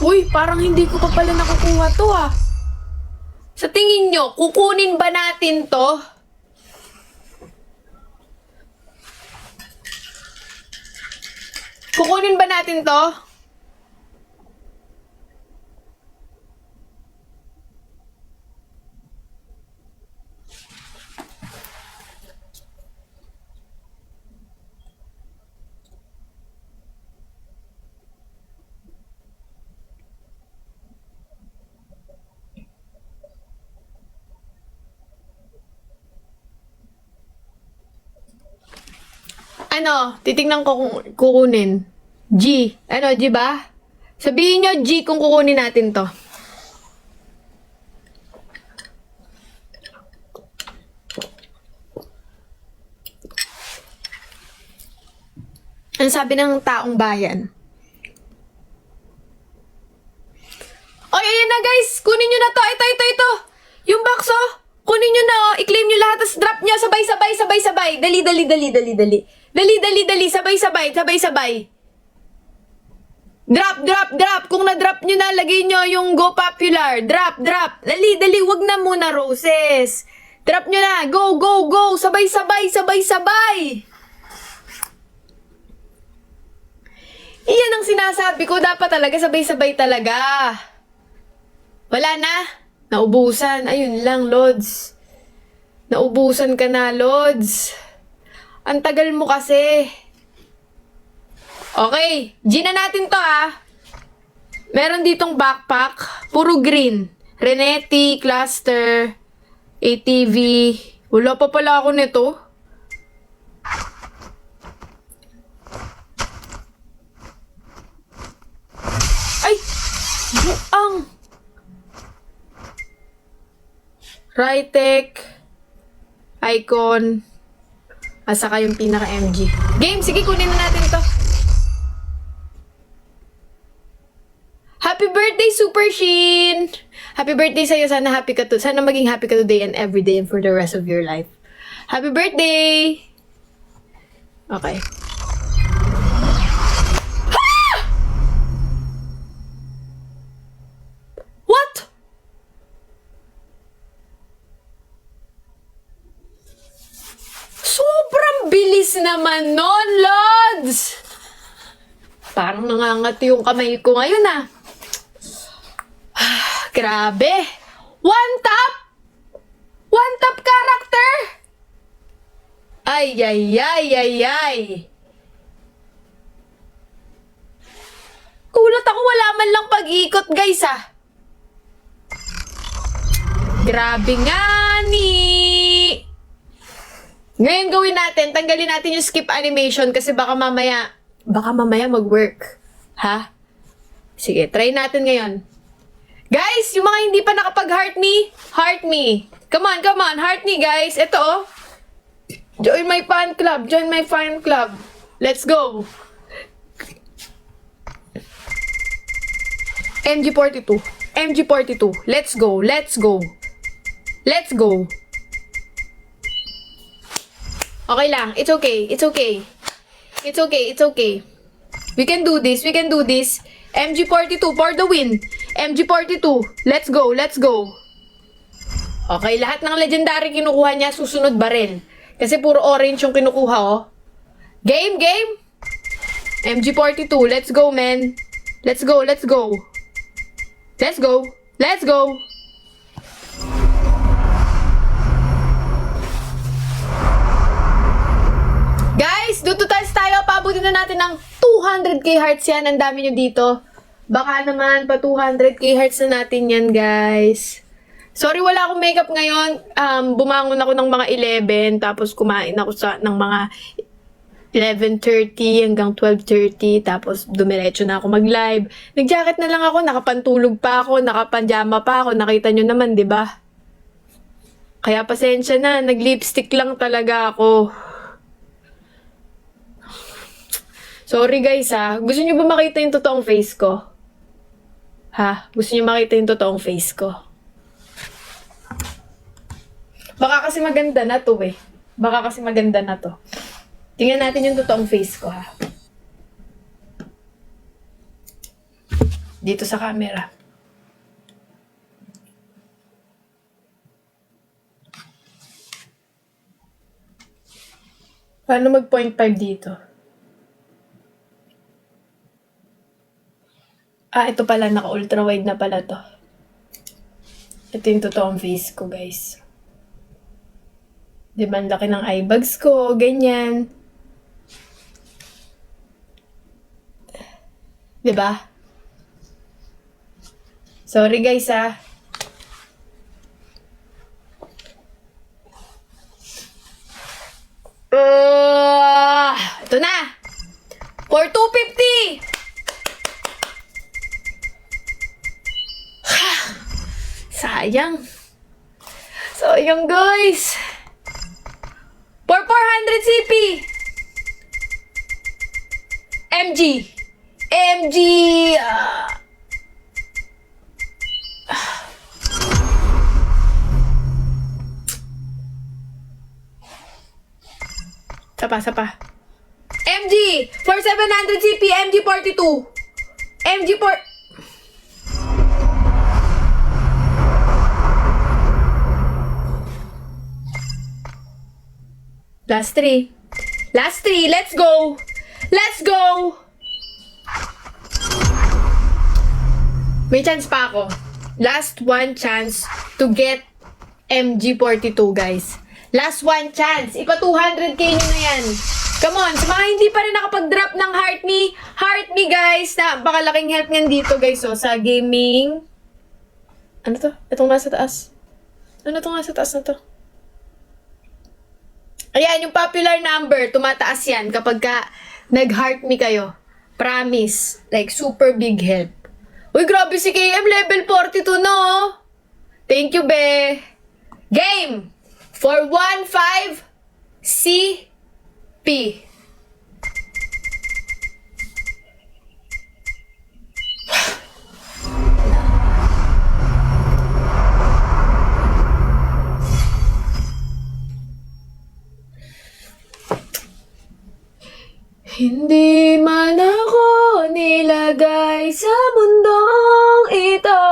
Uy, parang hindi ko pa pala nakukuha to ah. Sa tingin nyo, kukunin ba natin to? Kukunin ba natin to? Ano, titignan ko kung kukunin. G. Ano, G ba? Sabihin nyo G kung kukunin natin to. Ano sabi ng taong bayan? Oy, ayan na guys! Kunin nyo na to! Ito! Yung box oh! Kunin nyo na oh! I-claim nyo lahat, tapos drop nyo! Sabay! Dali! Dali! Sabay! Drop! Kung na-drop nyo na, lagay nyo yung Go Popular. Drop! Dali! Wag na muna, Roses! Drop nyo na! Go! Sabay! Iyan ang sinasabi ko. Dapat talaga sabay talaga. Wala na. Naubusan. Ayun lang, Lods. Naubusan ka na, Lods. Ang tagal mo kasi. Okay. G na natin to, ah. Meron ditong backpack. Puro green. Renetti, Cluster, ATV. Wala pa pala ako nito. Ay! Buang! Rytec, Icon, saka yung pinaka-MG. Game, sige, kunin na natin to. Happy birthday, Super Shin! Happy birthday sa'yo. Sana happy ka to. Sana maging happy ka today and every day and for the rest of your life. Happy birthday! Okay. What? Sobrang bilis naman nun, Lods! Parang nangangati yung kamay ko ngayon, ah. Grabe! One tap character! Ay. Kulat ako, wala man lang pag-ikot, guys, ah. Grabe nga ni. Ngayon gawin natin, tanggalin natin yung skip animation kasi baka mamaya mag-work. Ha? Sige, try natin ngayon. Guys, yung mga hindi pa nakapag-heart me. Come on, heart me, guys. Ito, oh. Join my fan club. Let's go. MG42. Let's go. Okay lang. It's okay. We can do this. MG42 for the win. MG42. Let's go. Okay, lahat ng legendary kinukuha niya, susunod baril. Kasi puro orange yung kinukuha, oh. Game. MG42. Let's go, man. Let's go. Guys, duto tayo. Paabutin na natin ng 200k hearts yan. Ang dami nyo dito. Baka naman pa 200k hearts na natin yan, guys. Sorry, wala akong makeup ngayon. Bumangon ako ng mga 11. Tapos kumain ako ng mga 11:30 hanggang 12:30. Tapos dumiretso na ako mag-live. Nag-jacket na lang ako. Nakapantulog pa ako. Nakapanjama pa ako. Nakita nyo naman, di ba? Kaya pasensya na. Nag-lipstick lang talaga ako. Sorry guys, ha. Gusto nyo ba makita yung totoong face ko? Ha? Gusto nyo makita yung totoong face ko? Baka kasi maganda na to, eh. Tingnan natin yung totoong face ko, ha. Dito sa camera. Paano mag 0.5 dito? Ito pala, naka-ultra wide na pala to. Ito yung totoong face ko, guys. Di ba, ang laki ng eye bags ko, ganyan. Di ba? Sorry, guys, ito na! For 250! Sayang. Sayang, guys. For 400 CP. MG. MG. Sapa. MG. For 700 CP. MG 42. MG 4... Last three. Last three. Let's go. Let's go. May chance pa ako. Last one chance to get MG42, guys. Last one chance. Ipa 200k nyo na yan. Come on. Sa mga hindi pa rin nakapag-drop ng Heart me, guys. Napakalaking help niyan dito, guys. So, sa gaming. Ano to? Itong nasa taas. Ano itong nasa taas na to? Ayan, yung popular number, tumataas yan kapag ka nag-heart me kayo. Promise. Like, super big help. Uy, grabe si KM, level 42, no? Thank you, be. Game! For 1.5 CP. Hindi man ako nilagay sa mundong ito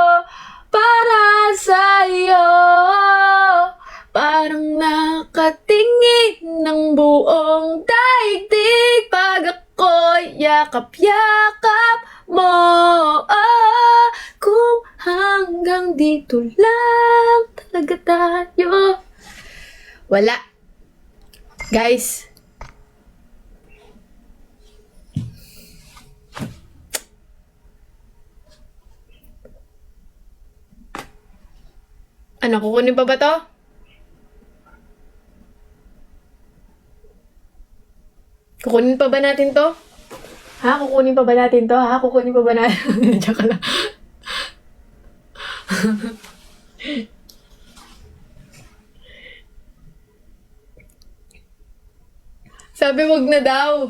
para sa iyo. Parang nakatingin ng buong daigdig pag ako'y yakap-yakap mo. Kung hanggang dito lang talaga tayo. Wala. Guys, ano, kukunin pa ba to? Kukunin pa ba natin to? Kukunin pa ba natin to? Kukunin pa ba natin? Diyan ka lang. Sabi wag na daw.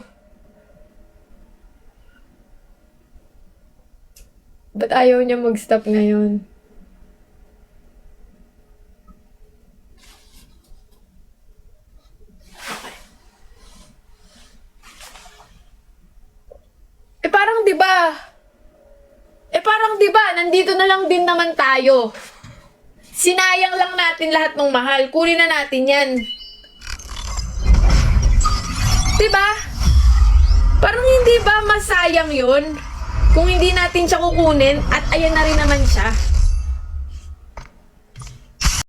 Ba't ayaw niya mag-stop ngayon? Parang 'di ba, nandito na lang din naman tayo. Sinayang lang natin lahat ng mahal. Kunin na natin 'yan. 'Di ba? Parang hindi ba masayang 'yun kung hindi natin siya kukunin at ayan na rin naman siya.